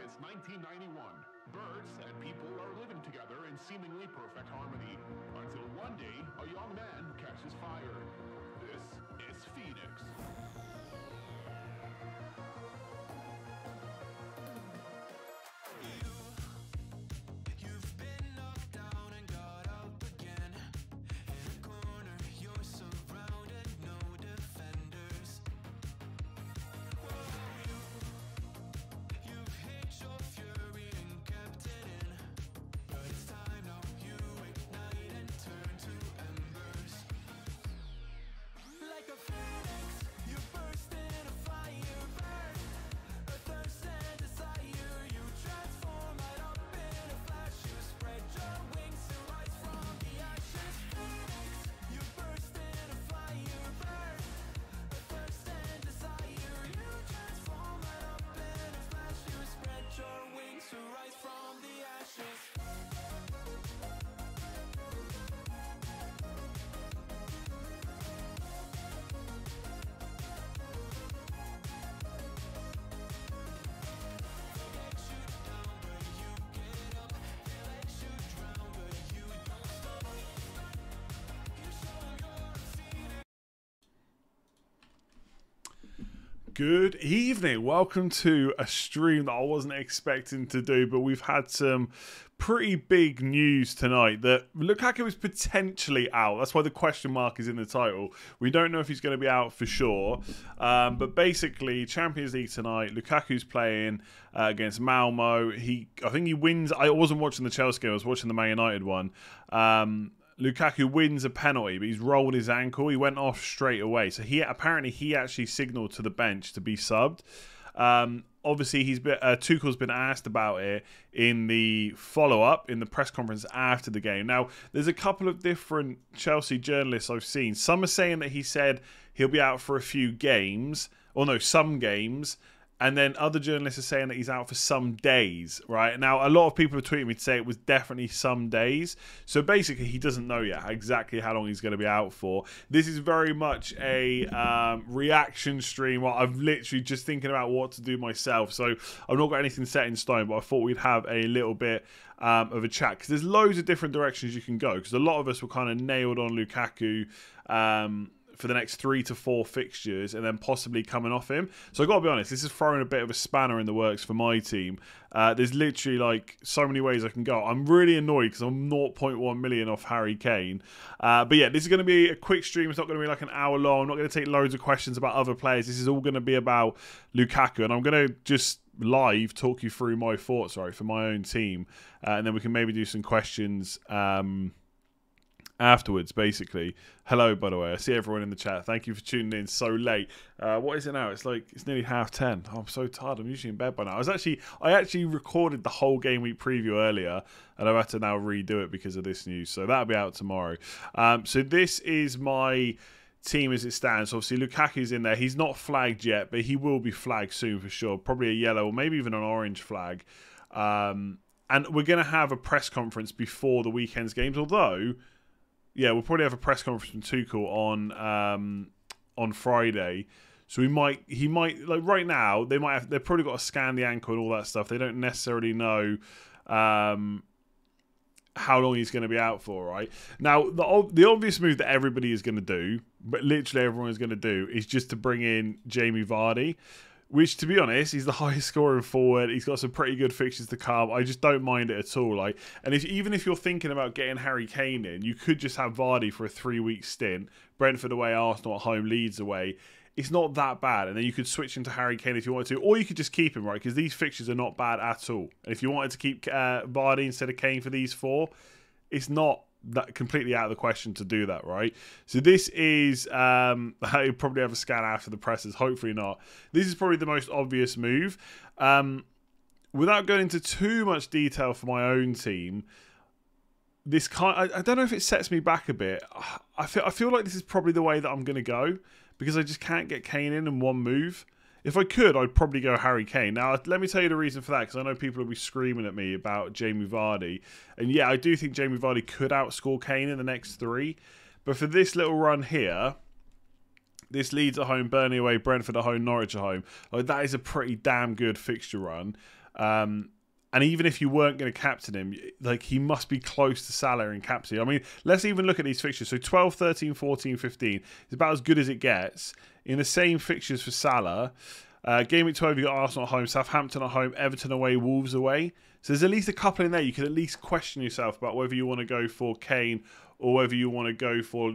It's 1991. Birds and people are living together in seemingly perfect harmony, until one day a young man catches fire. This is Phoenix. Good evening. Welcome to a stream that I wasn't expecting to do, but we've had some pretty big news tonight that Lukaku is potentially out. That's why the question mark is in the title. We don't know if he's going to be out for sure, but basically Champions League tonight, Lukaku's playing against Malmo. I think he wins. I wasn't watching the Chelsea game, I was watching the Man United one. Lukaku wins a penalty, but he's rolled his ankle. He went off straight away. So he actually signalled to the bench to be subbed. Obviously, Tuchel's been asked about it in the follow-up, in the press conference after the game. Now, there's a couple of different Chelsea journalists I've seen. Some are saying that he said he'll be out for a few games, or no, some games. And then other journalists are saying that he's out for some days, right? Now, a lot of people have tweeted me to say it was definitely some days. So basically, he doesn't know yet exactly how long he's going to be out for. This is very much a reaction stream. Well, I'm literally just thinking about what to do myself. So I've not got anything set in stone, but I thought we'd have a little bit of a chat. Because there's loads of different directions you can go. Because a lot of us were kind of nailed on Lukaku for the next 3 to 4 fixtures and then possibly coming off him. So I've got to be honest, this is throwing a bit of a spanner in the works for my team. There's literally like so many ways I can go. I'm really annoyed because I'm 0.1 million off Harry Kane. But yeah, this is going to be a quick stream. It's not going to be like an hour long. I'm not going to take loads of questions about other players. This is all going to be about Lukaku. And I'm going to just live talk you through my thoughts, for my own team. And then we can maybe do some questions afterwards, basically. Hello, by the way. I see everyone in the chat. Thank you for tuning in so late. What is it now? It's nearly 10:30. Oh, I'm so tired. I'm usually in bed by now. I actually recorded the whole game week preview earlier, and I've had to now redo it because of this news. So that'll be out tomorrow. So this is my team as it stands. Obviously, Lukaku's in there. He's not flagged yet, but he will be flagged soon for sure. Probably a yellow or maybe even an orange flag. And we're going to have a press conference before the weekend's games, although yeah, we'll probably have a press conference from Tuchel on Friday. So he might like right now they've probably got to scan the ankle and all that stuff. They don't necessarily know how long he's going to be out for, right? Now the obvious move that everybody is going to do, but literally everyone is going to do, is just to bring in Jamie Vardy. Which, to be honest, he's the highest scoring forward. He's got some pretty good fixtures to come. I just don't mind it at all. And even if you're thinking about getting Harry Kane in, you could just have Vardy for a 3-week stint. Brentford away, Arsenal at home, Leeds away. It's not that bad. And then you could switch into Harry Kane if you wanted to. Or you could just keep him, right? Because these fixtures are not bad at all. And if you wanted to keep Vardy instead of Kane for these 4, it's not that completely out of the question to do that, right? So this is I'll probably have a scan after the presses, hopefully not. This is probably the most obvious move. Without going into too much detail for my own team, I don't know if it sets me back a bit. I feel like this is probably the way that I'm going to go, because I just can't get Kane in one move. If I could, I'd probably go Harry Kane. Now, let me tell you the reason for that, because I know people will be screaming at me about Jamie Vardy. And yeah, I do think Jamie Vardy could outscore Kane in the next 3. But for this little run here, this Leeds at home, Burnley away, Brentford at home, Norwich at home. Like, that is a pretty damn good fixture run. And even if you weren't going to captain him, like, he must be close to Salah in captain. I mean, let's even look at these fixtures. So 12, 13, 14, 15 is about as good as it gets. In the same fixtures for Salah, game week 12, you got Arsenal at home, Southampton at home, Everton away, Wolves away. So there's at least a couple in there. You could at least question yourself about whether you want to go for Kane or whether you want to go for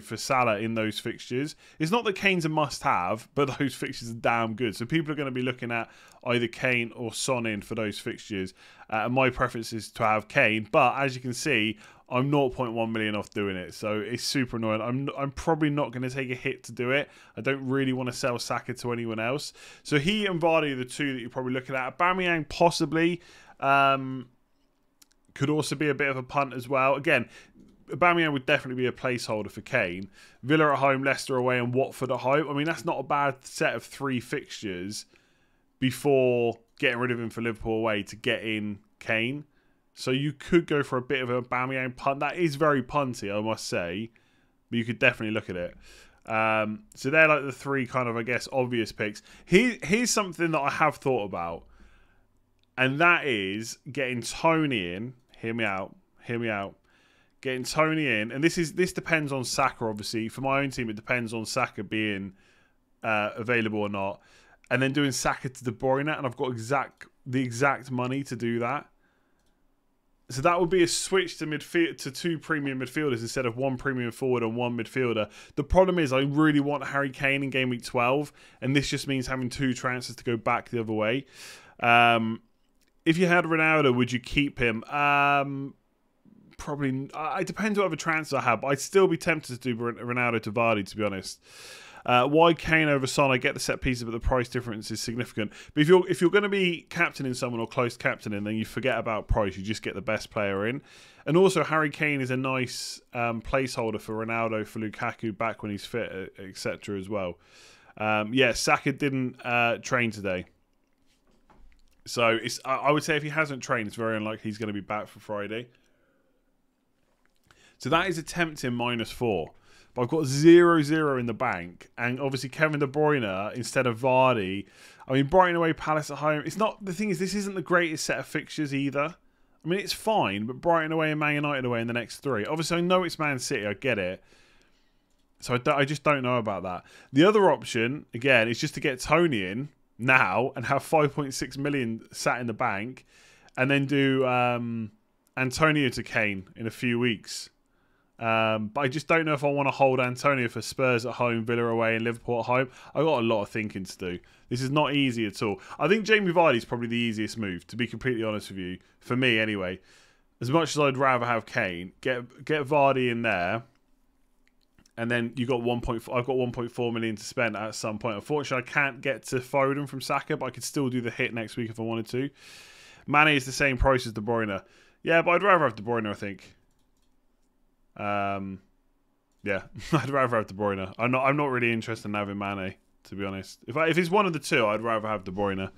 for Salah in those fixtures. It's not that Kane's a must-have, but those fixtures are damn good. So people are going to be looking at either Kane or Son in for those fixtures. And my preference is to have Kane, but as you can see, I'm 0.1 million off doing it, so it's super annoying. I'm probably not going to take a hit to do it. I don't really want to sell Saka to anyone else. So he and Vardy are the two that you're probably looking at. Aubameyang possibly could also be a bit of a punt as well. Again, Aubameyang would definitely be a placeholder for Kane. Villa at home, Leicester away, and Watford at home. I mean, that's not a bad set of 3 fixtures before getting rid of him for Liverpool away to get in Kane. So you could go for a bit of a Aubameyang punt. That is very punty, I must say. But you could definitely look at it. So they're like the 3 kind of, I guess, obvious picks. Here's something that I have thought about. And that is getting Tony in. Hear me out. Getting Tony in. And this depends on Saka, obviously. For my own team, it depends on Saka being available or not. And then doing Saka to De Bruyne. And I've got the exact money to do that. So that would be a switch to 2 premium midfielders instead of 1 premium forward and 1 midfielder. The problem is I really want Harry Kane in game week 12, and this just means having 2 transfers to go back the other way. If you had Ronaldo, would you keep him? Probably. It depends what other transfers I have, but I'd still be tempted to do Ronaldo to Vardy, to be honest. Why Kane over Son? I get the set pieces, but the price difference is significant. But if you're going to be captaining someone or close captaining, then you forget about price. You just get the best player in. And also, Harry Kane is a nice placeholder for Ronaldo, for Lukaku back when he's fit, etc. as well. Saka didn't train today. So I would say if he hasn't trained, it's very unlikely he's going to be back for Friday. So that is a tempting -4. But I've got 0-0 in the bank. And obviously Kevin De Bruyne instead of Vardy. I mean, Brighton away, Palace at home. It's not, the thing is, this isn't the greatest set of fixtures either. I mean, it's fine, but Brighton away and Man United away in the next 3. Obviously, I know it's Man City. I get it. So I just don't know about that. The other option, again, is just to get Tony in now and have 5.6 million sat in the bank. And then do Antonio to Kane in a few weeks. But I just don't know if I want to hold Antonio for Spurs at home, Villa away, and Liverpool at home. I've got a lot of thinking to do. This is not easy at all. I think Jamie Vardy is probably the easiest move, to be completely honest with you. For me, anyway. As much as I'd rather have Kane, get Vardy in there, and then you got 1.4. I've got 1.4 million to spend at some point. Unfortunately, I can't get to Foden from Saka, but I could still do the hit next week if I wanted to. Mane is the same price as De Bruyne. Yeah, but I'd rather have De Bruyne, I think. Yeah, I'd rather have De Bruyne. I'm not really interested in having Mane, to be honest. If it's one of the two, I'd rather have De Bruyne.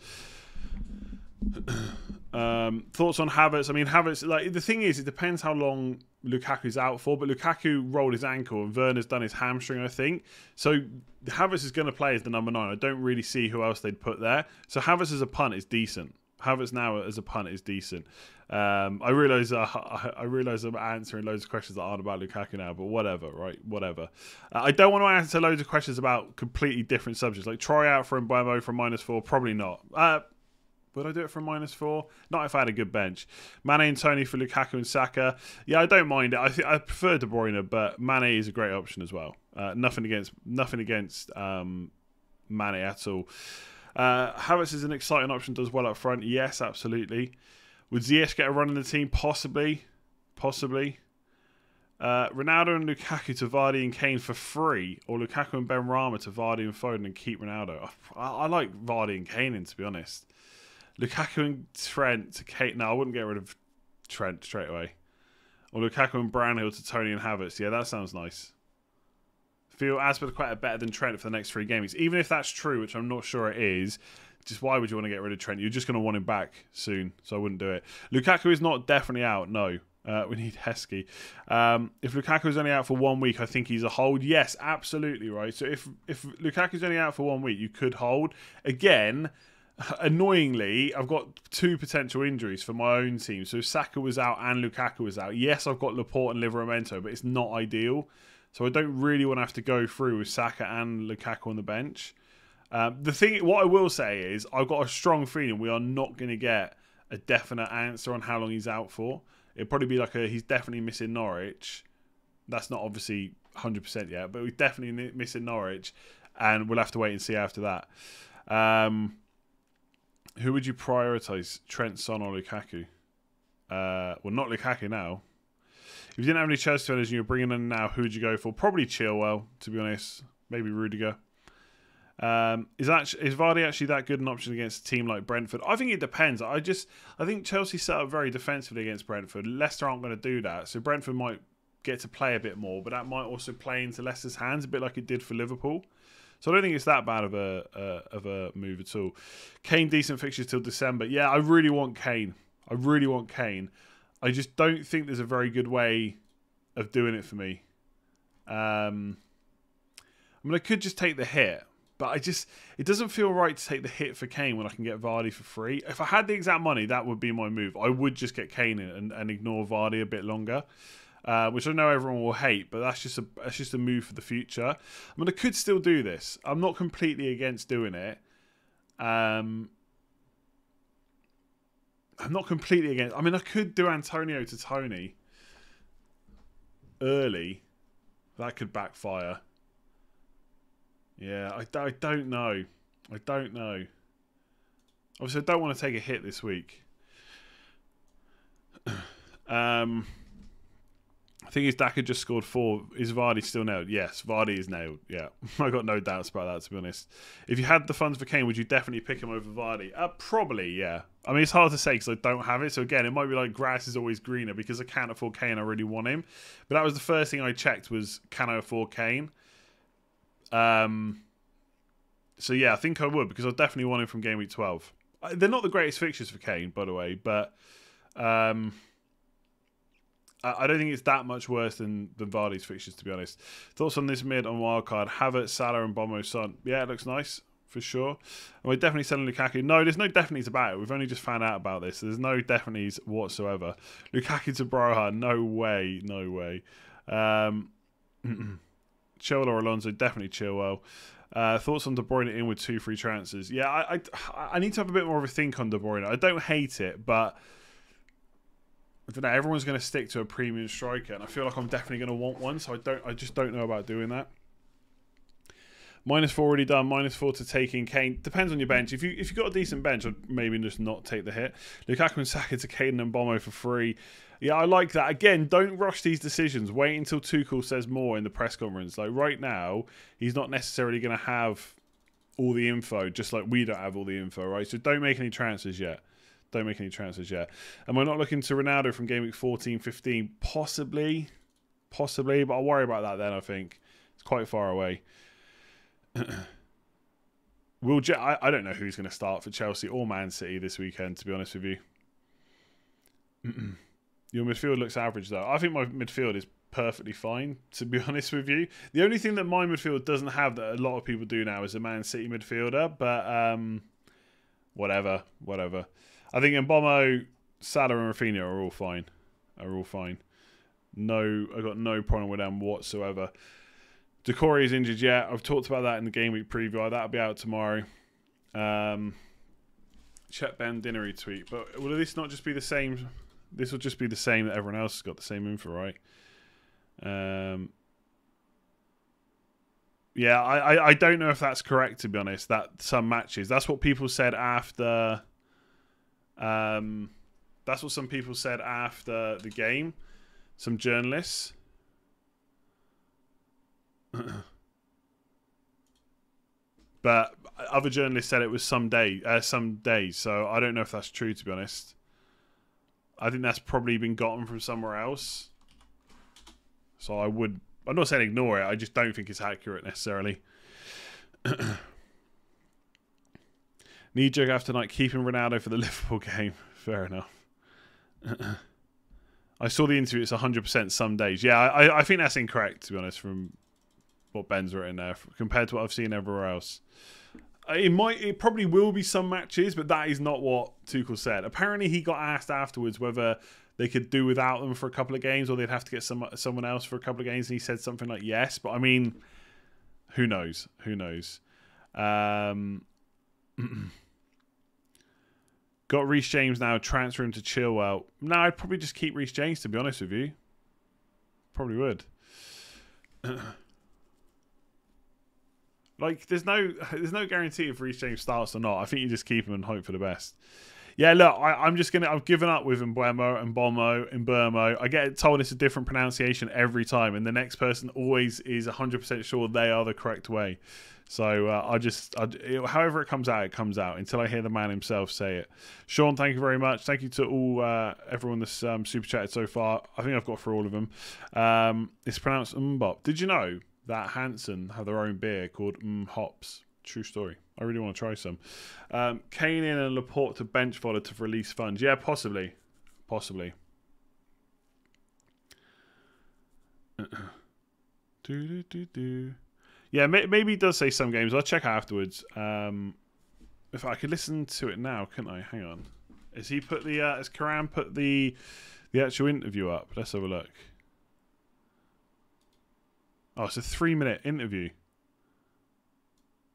Thoughts on Havertz? I mean, Havertz, like, the thing is, it depends how long Lukaku's out for, but Lukaku rolled his ankle and Werner's done his hamstring, I think. So Havertz is going to play as the number 9. I don't really see who else they'd put there. So Havertz as a punt is decent. Havertz now as a punt is decent. I realise I'm answering loads of questions that aren't about Lukaku now, but whatever, right? Whatever. I don't want to answer loads of questions about completely different subjects. Like, try out for Mbeumo from -4, probably not. Would I do it from -4? Not if I had a good bench. Mane and Tony for Lukaku and Saka. Yeah, I don't mind it. I prefer De Bruyne, but Mane is a great option as well. Nothing against Mane at all. Havertz is an exciting option, does well up front. Yes, absolutely. Would Ziyech get a run in the team? Possibly. Ronaldo and Lukaku to Vardy and Kane for free, or Lukaku and Benrahma to Vardy and Foden and keep Ronaldo. I like Vardy and Kane in, to be honest. Lukaku and Trent to Kane. No, I wouldn't get rid of Trent straight away. Or Lukaku and Brownhill to Tony and Havertz. Yeah, that sounds nice. Feel Azpilicueta better than Trent for the next 3 games. Even if that's true, which I'm not sure it is, just why would you want to get rid of Trent? You're just going to want him back soon, so I wouldn't do it. Lukaku is not definitely out, no. We need Heskey. If Lukaku's only out for 1 week, I think he's a hold. Yes, absolutely right. So if Lukaku's only out for 1 week, you could hold. Again, annoyingly, I've got 2 potential injuries for my own team. So if Saka was out and Lukaku was out, yes, I've got Laporte and Livramento, but it's not ideal. So I don't really want to have to go through with Saka and Lukaku on the bench. What I will say is, I've got a strong feeling we are not going to get a definite answer on how long he's out for. It'd probably be like he's definitely missing Norwich. That's not obviously 100% yet, but we're definitely missing Norwich, and we'll have to wait and see after that. Who would you prioritise, Trent, Son or Lukaku? Well, not Lukaku now. If you didn't have any Chelsea defenders and you're bringing in now, who would you go for? Probably Chilwell, to be honest. Maybe Rudiger. Is Vardy actually that good an option against a team like Brentford? I think it depends. I think Chelsea set up very defensively against Brentford. Leicester aren't going to do that, so Brentford might get to play a bit more, but that might also play into Leicester's hands a bit like it did for Liverpool. So I don't think it's that bad of a move at all. Kane, decent fixtures till December. Yeah, I really want Kane. I just don't think there's a very good way of doing it for me. I could just take the hit, but it doesn't feel right to take the hit for Kane when I can get Vardy for free. If I had the exact money, that would be my move. I would just get Kane in and ignore Vardy a bit longer. Which I know everyone will hate, but that's just a move for the future. I could still do this. I'm not completely against doing it. I'm not completely against. I could do Antonio to Tony early. That could backfire. Yeah, I don't know. Obviously, I don't want to take a hit this week. I think his Daka just scored 4. Is Vardy still nailed? Yes, Vardy is nailed. Yeah, I got no doubts about that, to be honest. If you had the funds for Kane, would you definitely pick him over Vardy? Probably, yeah. It's hard to say because I don't have it. So again, it might be like grass is always greener because I can't afford Kane. I really want him. But that was the first thing I checked was, can I afford Kane? So yeah, I think I would because I definitely want him from game week 12. They're not the greatest fixtures for Kane, by the way, but I don't think it's that much worse than Vardy's fixtures, to be honest. Thoughts on this mid on wildcard? Havertz, Salah and Bomo Son. Yeah, it looks nice, for sure. And we're definitely selling Lukaku. No, there's no definitely about it. We've only just found out about this. There's no definitely whatsoever. Lukaku to Broha. No way. Chilwell or Alonso. Definitely Chilwell. Thoughts on De Bruyne in with 2 free transfers? Yeah, I need to have a bit more of a think on De Bruyne. I don't hate it, but I don't know, everyone's going to stick to a premium striker, and I feel like I'm definitely going to want one, so I just don't know about doing that. -4 already done, -4 to take in Kane. Depends on your bench. If you've got a decent bench, I'd maybe just not take the hit. Lukaku and Saka to Caden and Bomo for free. Yeah, I like that. Again, don't rush these decisions. Wait until Tuchel says more in the press conference. Like right now, he's not necessarily going to have all the info, just like we don't have all the info, right? So don't make any transfers yet. Am I not looking to Ronaldo from game week 14, 15? Possibly, but I'll worry about that then, I think. It's quite far away. I don't know who's going to start for Chelsea or Man City this weekend, to be honest with you. Your midfield looks average, though. I think my midfield is perfectly fine, to be honest with you. The only thing that my midfield doesn't have that a lot of people do now is a Man City midfielder, but whatever. I think Mbomo, Salah and Rafinha are all fine. No, I got no problem with them whatsoever. Decore is injured yet. I've talked about that in the game week preview. That'll be out tomorrow. Check Ben Dinnery tweet. But will this not just be the same? This will just be the same that everyone else has got the same info, right? Yeah, I don't know if that's correct, to be honest. That some matches. That's what people said after. That's what some people said after the game. Some journalists. But other journalists said it was some days. So I don't know if that's true, to be honest. I think that's probably been gotten from somewhere else. So I'm not saying ignore it. I just don't think it's accurate necessarily. Knee jerk after night, keeping Ronaldo for the Liverpool game. Fair enough. I saw the interview. It's 100% some days. Yeah, I think that's incorrect, to be honest, from what Ben's written there compared to what I've seen everywhere else. It probably will be some matches, but that is not what Tuchel said. Apparently, he got asked afterwards whether they could do without them for a couple of games or they'd have to get someone else for a couple of games, and he said something like yes. But I mean, who knows? Who knows? Got Reece James now. Transfer him to Chilwell. No, I'd probably just keep Reece James, to be honest with you. Probably would. Like, there's no guarantee if Reece James starts or not. I think you just keep him and hope for the best. Yeah, look, I've given up with Mbuemo and Bomo and Burmo. I get told it's a different pronunciation every time, and the next person always is 100% sure they are the correct way. So however it comes out, it comes out until I hear the man himself say it. Sean, thank you very much. Thank you to all everyone that's super chatted so far. I think I've got through all of them. It's pronounced Mbop. Did you know that Hansen have their own beer called Hops? True story. I really want to try some. Kane in and Laporte to bench fodder to release funds. Yeah, possibly. Possibly. Yeah, maybe he does say some games. I'll check afterwards. If I could listen to it now, couldn't I? Hang on. Has Karam put the actual interview up? Let's have a look. Oh, it's a 3-minute interview.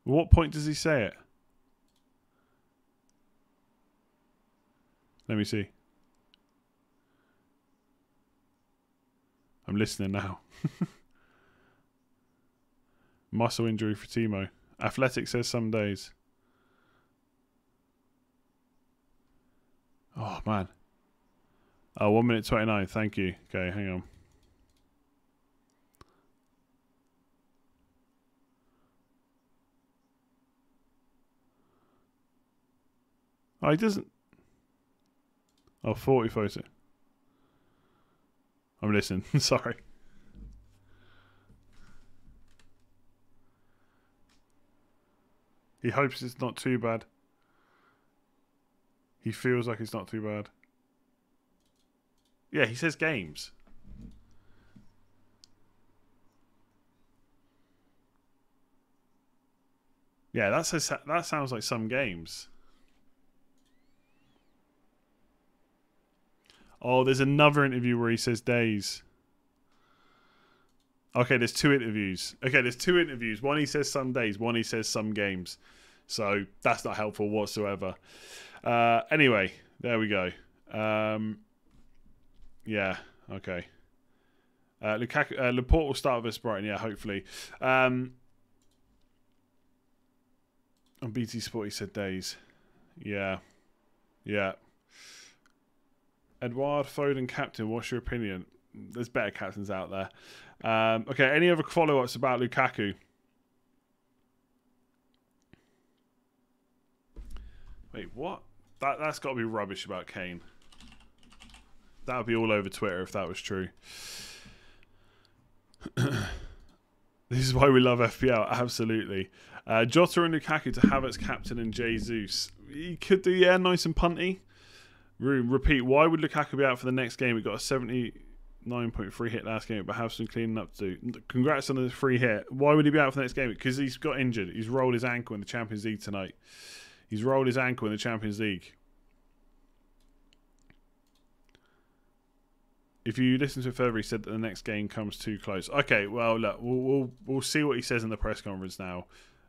What point does he say it? Let me see. I'm listening now. Muscle injury for Timo. Athletic says some days. Oh, man. Oh, 1 minute 29. Thank you. Okay, hang on. Oh, he doesn't. Oh, 40 photo. I'm listening. Sorry. He hopes it's not too bad. He feels like it's not too bad. Yeah, he says games. Yeah, that sounds like some games. Oh, there's another interview where he says days. Okay, there's two interviews. One he says some days, one he says some games. So that's not helpful whatsoever. Anyway, there we go. Yeah, okay. Lukaku, Laporte will start with us, Brighton. Yeah, hopefully. On BT Sport, he said days. Yeah. Edouard Foden captain. What's your opinion? There's better captains out there. Okay, any other follow-ups about Lukaku? Wait, what? That's got to be rubbish about Kane. That would be all over Twitter if that was true. This is why we love FPL, absolutely. Jota and Lukaku to Havertz captain and Jesus. He could do, yeah, nice and punty. Repeat, why would Lukaku be out for the next game? We got a 79.3 hit last game, but have some cleaning up to do. Congrats on the free hit. Why would he be out for the next game? Because he's got injured. He's rolled his ankle in the Champions League tonight. He's rolled his ankle in the Champions League. If you listen to it further, he said that the next game comes too close. Okay, well, look, we'll see what he says in the press conference now.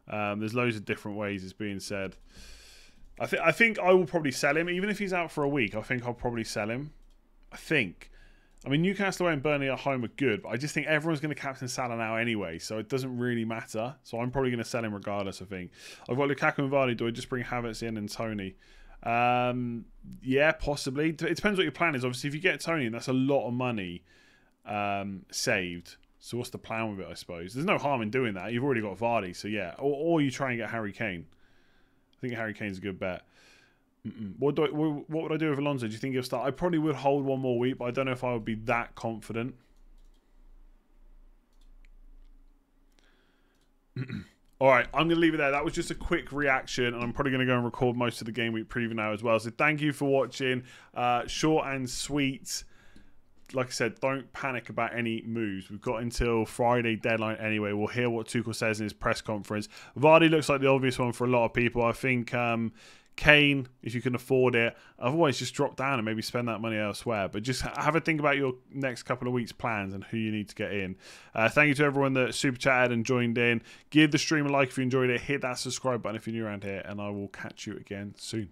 There's loads of different ways it's being said. I think I will probably sell him. Even if he's out for a week, I think I'll probably sell him. I mean, Newcastle away and Burnley at home are good, but I just think everyone's going to captain Salah now anyway, so it doesn't really matter. So I'm probably going to sell him regardless, I think. I've got Lukaku and Vardy. Do I just bring Havertz in and Tony? Yeah, possibly. It depends what your plan is. Obviously, if you get Tony, that's a lot of money saved. So what's the plan with it, I suppose? There's no harm in doing that. You've already got Vardy, so yeah. Or you try and get Harry Kane. I think Harry Kane's a good bet. What would I do with Alonso? Do you think he'll start? I probably would hold one more week, but I don't know if I would be that confident. All right, I'm going to leave it there. That was just a quick reaction, and I'm probably going to go and record most of the game week preview now as well. So thank you for watching. Short and sweet. like I said, don't panic about any moves. We've got until Friday deadline anyway. We'll hear what Tuchel says in his press conference. Vardy looks like the obvious one for a lot of people. I think Kane, if you can afford it, otherwise just drop down and maybe spend that money elsewhere. But just have a think about your next couple of weeks' plans and who you need to get in. Thank you to everyone that super chatted and joined in. Give the stream a like if you enjoyed it. Hit that subscribe button if you're new around here, and I will catch you again soon.